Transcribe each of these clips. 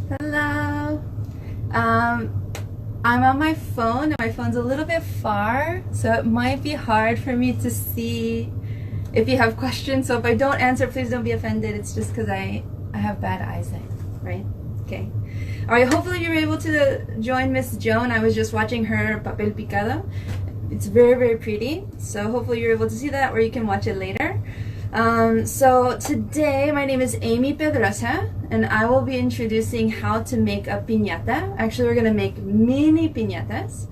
Hello. I'm on my phone and my phone's a little bit far, so it might be hard for me to see if you have questions. So if I don't answer, please don't be offended. It's just because I have bad eyesight, right? Okay. All right, hopefully you were able to join Miss Joan. I was just watching her papel picado. It's very, very pretty. So hopefully you're able to see that, or you can watch it later. So today my name is Amy Pedrosa, and I will be introducing how to make a piñata. Actually, we're gonna make mini piñatas.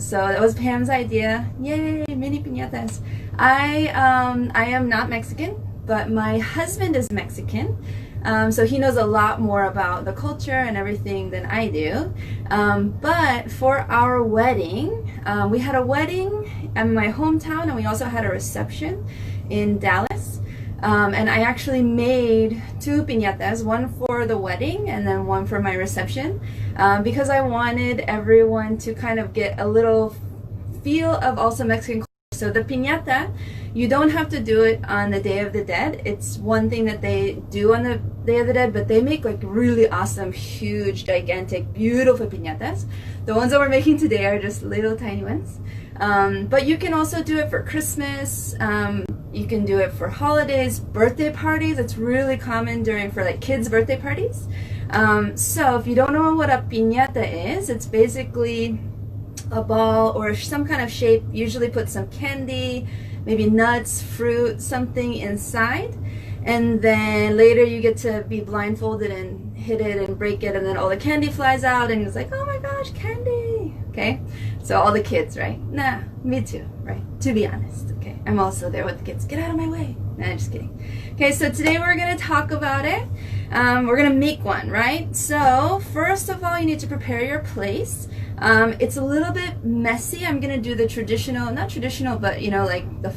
So that was Pam's idea. Yay, mini piñatas. I am not Mexican, but my husband is Mexican. So he knows a lot more about the culture and everything than I do. But for our wedding, we had a wedding in my hometown, and we also had a reception in Dallas. And I actually made two piñatas, one for the wedding and then one for my reception, because I wanted everyone to kind of get a little feel of also Mexican culture. So the piñata, you don't have to do it on the Day of the Dead. It's one thing that they do on the Day of the Dead, but they make like really awesome, huge, gigantic, beautiful piñatas. The ones that we're making today are just little tiny ones. But you can also do it for Christmas. You can do it for holidays, birthday parties. It's really common for like kids' birthday parties. So if you don't know what a piñata is, it's basically a ball or some kind of shape. Usually put some candy, maybe nuts, fruit, something inside, and then later you get to be blindfolded and hit it and break it, and then all the candy flies out and it's like, oh my gosh, candy. Okay, so all the kids, right? Nah, me too, right? To be honest, okay, I'm also there with the kids. Get out of my way. Nah, I'm just kidding. Okay, so today we're gonna talk about it. We're gonna make one, right? So first of all, you need to prepare your place. It's a little bit messy. I'm gonna do the traditional, not traditional, but you know, like the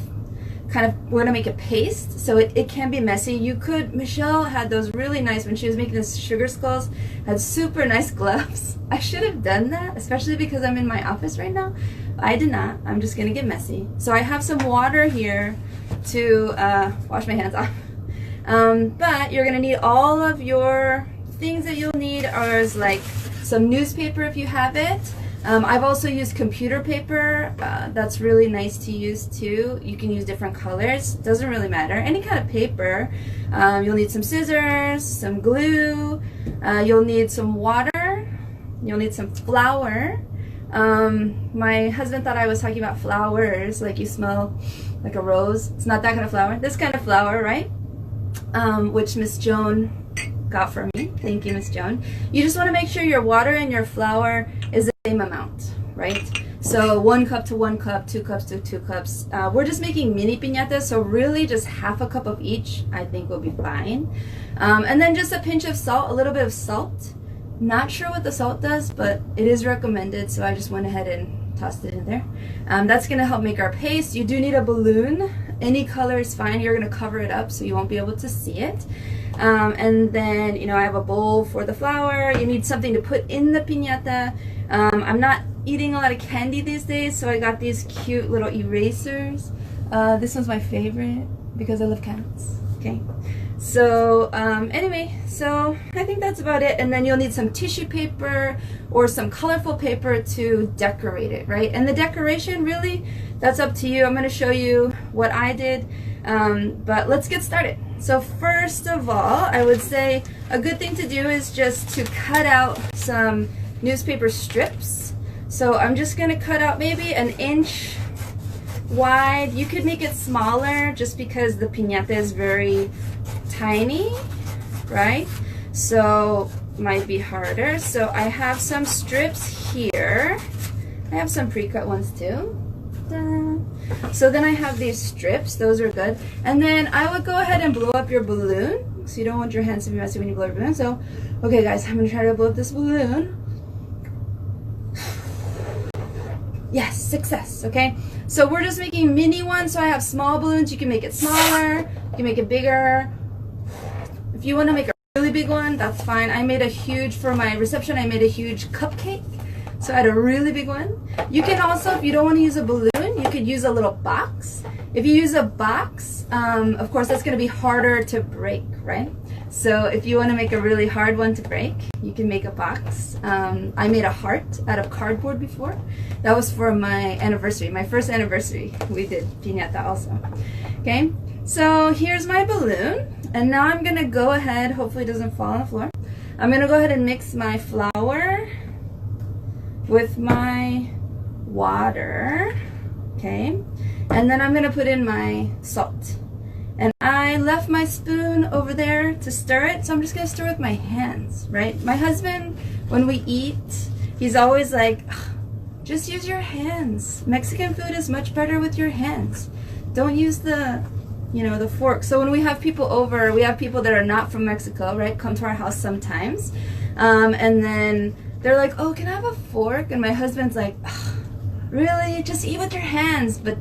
kind of, we're gonna make a paste, so it can be messy. You could, Michelle had those really nice, when she was making this sugar skulls, had super nice gloves. I should have done that, especially because I'm in my office right now. I did not. I'm just gonna get messy. So I have some water here to wash my hands off. But you're gonna need all of your things that you'll need are like some newspaper if you have it. I've also used computer paper. That's really nice to use too. You can use different colors. Doesn't really matter. Any kind of paper. You'll need some scissors, some glue. You'll need some water. You'll need some flour. My husband thought I was talking about flowers, like you smell like a rose. It's not that kind of flour. This kind of flour, right? Which Miss Joan got for me. Thank you, Miss Joan. You just want to make sure your water and your flour is the same amount, right? So 1 cup to 1 cup, 2 cups to 2 cups. We're just making mini piñatas, so really just half a cup of each I think will be fine. And then just a pinch of salt, a little bit of salt. Not sure what the salt does, but it is recommended, so I just went ahead and tossed it in there. That's gonna help make our paste. You do need a balloon. Any color is fine. You're gonna cover it up so you won't be able to see it. And then, you know, I have a bowl for the flour. You need something to put in the piñata. I'm not eating a lot of candy these days, so I got these cute little erasers. This one's my favorite because I love cats. Okay. So anyway, so I think that's about it. And then you'll need some tissue paper or some colorful paper to decorate it, right? And the decoration, really, that's up to you. I'm going to show you what I did, but let's get started. So first of all, I would say a good thing to do is just to cut out some newspaper strips. So I'm just going to cut out maybe 1 inch wide. You could make it smaller just because the piñata is very tiny, right? So might be harder. So I have some strips here. I have some pre-cut ones too. So then I have these strips. Those are good. And then I would go ahead and blow up your balloon. So you don't want your hands to be messy when you blow your balloon. So, okay guys, I'm gonna try to blow up this balloon. Yes, success, okay? So we're just making mini ones. So I have small balloons. You can make it smaller. You can make it bigger. If you want to make a really big one, that's fine. I made a huge, for my reception, I made a huge cupcake. So I had a really big one. You can also, if you don't want to use a balloon, you could use a little box. If you use a box, of course, that's going to be harder to break, right? So if you want to make a really hard one to break, you can make a box. I made a heart out of cardboard before. That was for my anniversary, my first anniversary. We did piñata also. Okay, so here's my balloon. And now I'm going to go ahead, hopefully it doesn't fall on the floor. I'm going to go ahead and mix my flour with my water. Okay, and then I'm going to put in my salt. And I left my spoon over there to stir it, so I'm just going to stir with my hands, right? My husband, when we eat, he's always like, just use your hands. Mexican food is much better with your hands. Don't use the, you know, the fork. So when we have people over, we have people that are not from Mexico, right, come to our house sometimes. And then they're like, oh, can I have a fork? And my husband's like, really? Just eat with your hands. But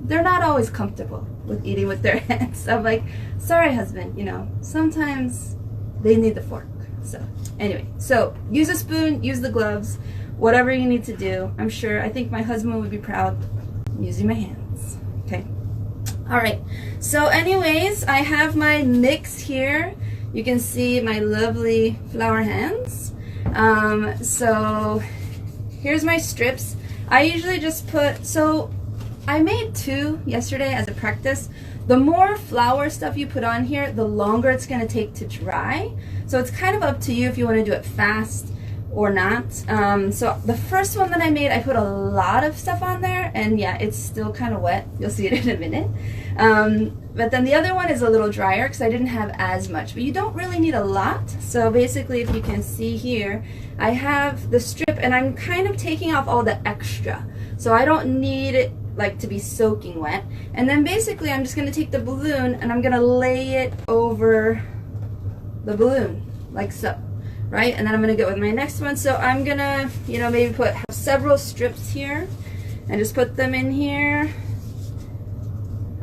they're not always comfortable with eating with their hands. I'm like, sorry, husband, you know, sometimes they need the fork. So anyway, so use a spoon, use the gloves, whatever you need to do. I think my husband would be proud using my hands. Okay. All right. So anyways, I have my mix here. You can see my lovely flour hands. So here's my strips. I usually just put, so I made 2 yesterday as a practice. The more flour stuff you put on here, the longer it's going to take to dry. So it's kind of up to you if you want to do it fast or not. So the first one that I made, I put a lot of stuff on there, and yeah, it's still kind of wet. You'll see it in a minute. But then the other one is a little drier because I didn't have as much, but you don't really need a lot. So basically, if you can see here, I have the strip and I'm kind of taking off all the extra. So I don't need it like to be soaking wet. And then basically I'm just going to take the balloon and I'm going to lay it over the balloon like so, right? And then I'm going to go with my next one. So I'm going to, you know, maybe have several strips here and just put them in here.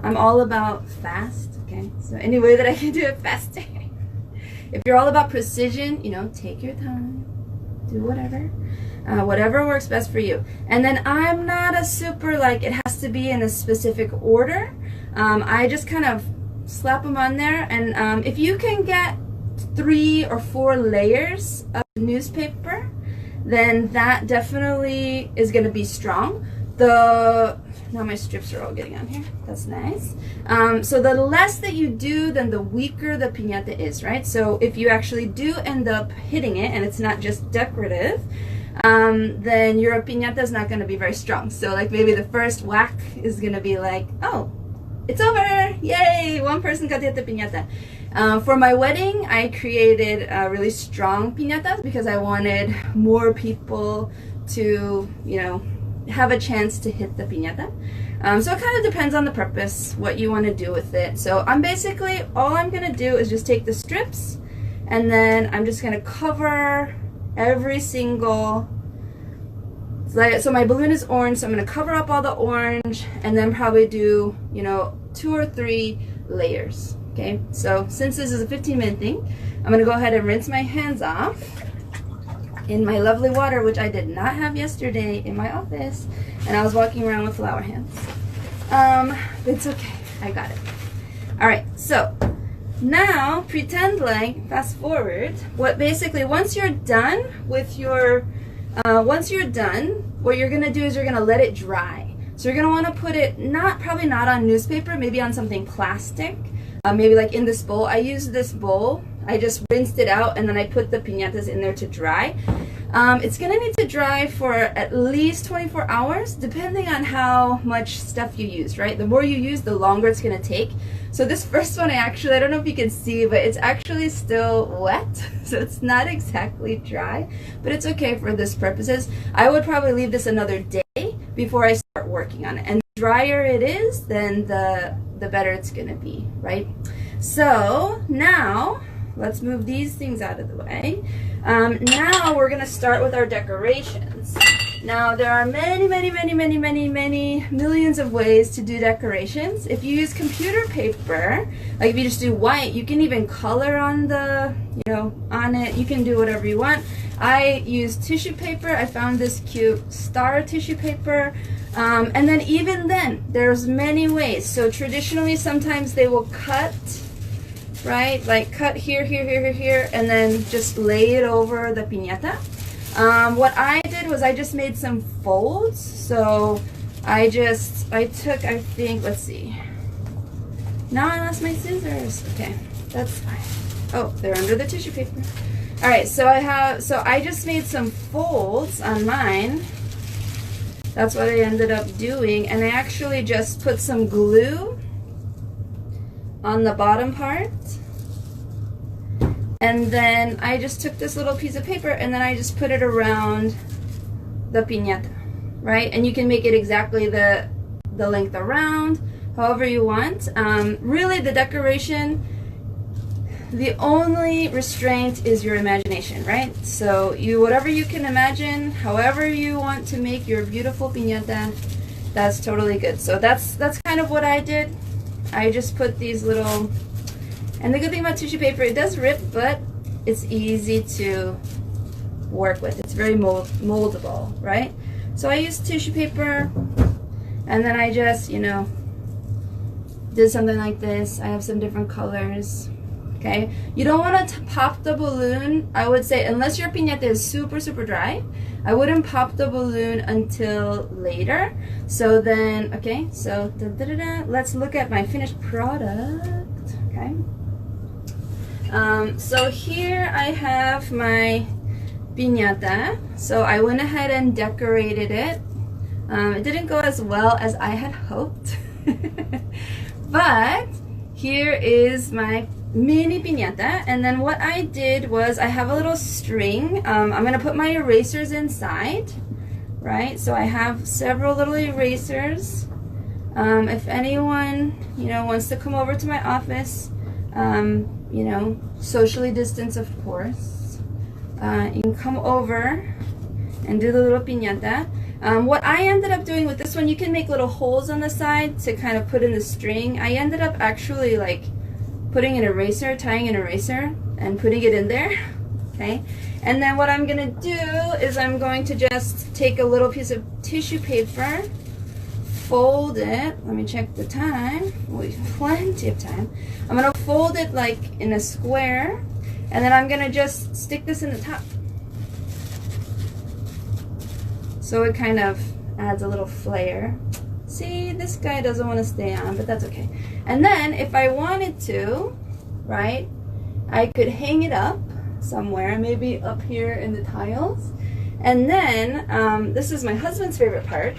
I'm all about fast, okay? So any way that I can do it faster. If you're all about precision, you know, take your time, do whatever. Whatever works best for you. And then I'm not a super, like, it has to be in a specific order. I just kind of slap them on there. And if you can get 3 or 4 layers of newspaper, then that definitely is going to be strong. Now my strips are all getting on here. That's nice. So the less that you do, then the weaker the piñata is, right? So if you actually do end up hitting it and it's not just decorative, then your piñata is not going to be very strong. So like maybe the first whack is going to be like, oh, it's over. Yay, one person got to hit the piñata. For my wedding, I created really strong piñatas because I wanted more people to, you know, have a chance to hit the piñata. So it kind of depends on the purpose, what you want to do with it. So I'm basically, all I'm going to do is just take the strips and then I'm just going to cover every single, so my balloon is orange, so I'm going to cover up all the orange and then probably do, you know, 2 or 3 layers. Okay, so since this is a 15-minute thing, I'm going to go ahead and rinse my hands off in my lovely water, which I did not have yesterday in my office, and I was walking around with flour hands. It's okay, I got it. All right, so now pretend like, fast forward, what basically, once you're done with your, what you're gonna do is you're gonna let it dry. So you're gonna wanna put it, probably not on newspaper, maybe on something plastic, maybe like in this bowl. I used this bowl. I just rinsed it out and then I put the piñatas in there to dry. It's gonna need to dry for at least 24 hours, depending on how much stuff you use, right? The more you use, the longer it's gonna take. So this first one, I don't know if you can see, but it's actually still wet. So it's not exactly dry, but it's okay for this purposes. I would probably leave this another day before I start working on it. And the drier it is, then the better it's gonna be, right? So now, let's move these things out of the way. Now we're gonna start with our decorations. Now there are many millions of ways to do decorations. If you use computer paper, like if you just do white, you can even color on the, on it. You can do whatever you want. I use tissue paper. I found this cute star tissue paper. And then even then, there's many ways. So traditionally, sometimes they will cut right? Like cut here, here, here, here, here, and then just lay it over the piñata. What I did was I just made some folds. So I took, I think, let's see. Now I lost my scissors. Okay, that's fine. Oh, they're under the tissue paper. All right, so I just made some folds on mine. That's what I ended up doing, and I actually just put some glue on the bottom part. And then I just took this little piece of paper and then I just put it around the piñata, right? And you can make it exactly the length around, however you want. Really, the decoration, the only restraint is your imagination, right? So whatever you can imagine, however you want to make your beautiful piñata, that's totally good. So that's kind of what I did. I just put these little, and the good thing about tissue paper, it does rip, but it's easy to work with. It's very moldable, right? So I used tissue paper, and then I just, you know, did something like this. I have some different colors. Okay, you don't want to pop the balloon, I would say, unless your piñata is super, super dry. I wouldn't pop the balloon until later. So then, okay, so let's look at my finished product. Okay, so here I have my piñata. So I went ahead and decorated it. It didn't go as well as I had hoped, but here is my mini piñata. And then what I did was I have a little string. I'm gonna put my erasers inside, right? So I have several little erasers. If anyone, you know, wants to come over to my office, you know, socially distance, of course, you can come over and do the little piñata. What I ended up doing with this one, you can make little holes on the side to kind of put in the string. I ended up actually like putting an eraser, tying an eraser and putting it in there, okay? And then what I'm gonna do is I'm going to just take a little piece of tissue paper, fold it, let me check the time, we have plenty of time. I'm gonna fold it like in a square, and then I'm gonna just stick this in the top. So it kind of adds a little flair. See, this guy doesn't want to stay on, but that's okay. And then if I wanted to, right, I could hang it up somewhere, maybe up here in the tiles. And then, this is my husband's favorite part,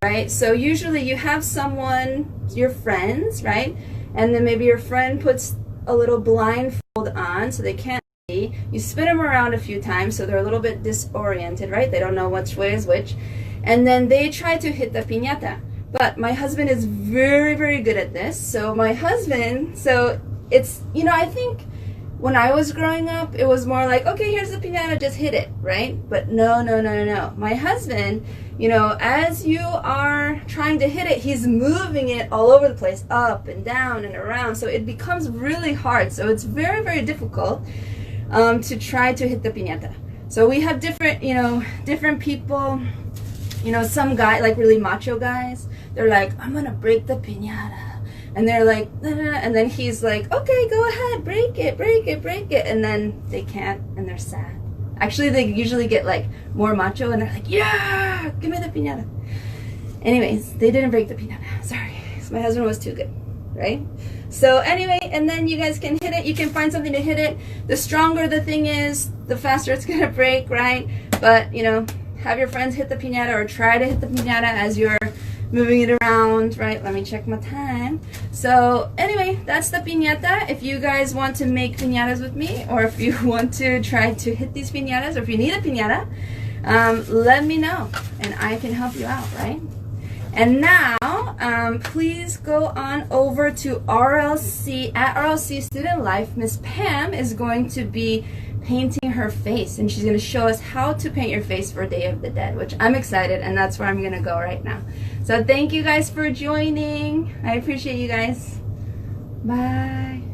right? So usually you have someone, your friends, right? And then maybe your friend puts a little blindfold on so they can't see. You spin them around a few times so they're a little bit disoriented, right? They don't know which way is which. And then they try to hit the piñata. But my husband is very, very good at this. So my husband, so it's, you know, I think when I was growing up, it was more like, okay, here's the piñata, just hit it, right? But no, no, no, no, no. My husband, you know, as you are trying to hit it, he's moving it all over the place, up and down and around. So it becomes really hard. So it's very, very difficult to try to hit the piñata. So we have different, you know, different people. You know, some guy, like really macho guys, they're like, I'm gonna break the piñata. And they're like, nah, nah, nah. And then he's like, okay, go ahead, break it, break it, break it. And then they can't, and they're sad. Actually, they usually get like more macho and they're like, yeah, give me the piñata. Anyways, they didn't break the piñata, sorry. So my husband was too good, right? So anyway, and then you guys can hit it. You can find something to hit it. The stronger the thing is, the faster it's gonna break, right? But, you know, have your friends hit the piñata or try to hit the piñata as you're moving it around, right? Let me check my time. So anyway, that's the piñata. If you guys want to make piñatas with me, or if you want to try to hit these piñatas, or if you need a piñata, let me know and I can help you out, right? And now, please go on over to RLC, at RLC Student Life. Miss Pam is going to be painting her face, and she's going to show us how to paint your face for Day of the Dead, which I'm excited, and that's where I'm going to go right now. So thank you guys for joining. I appreciate you guys. Bye.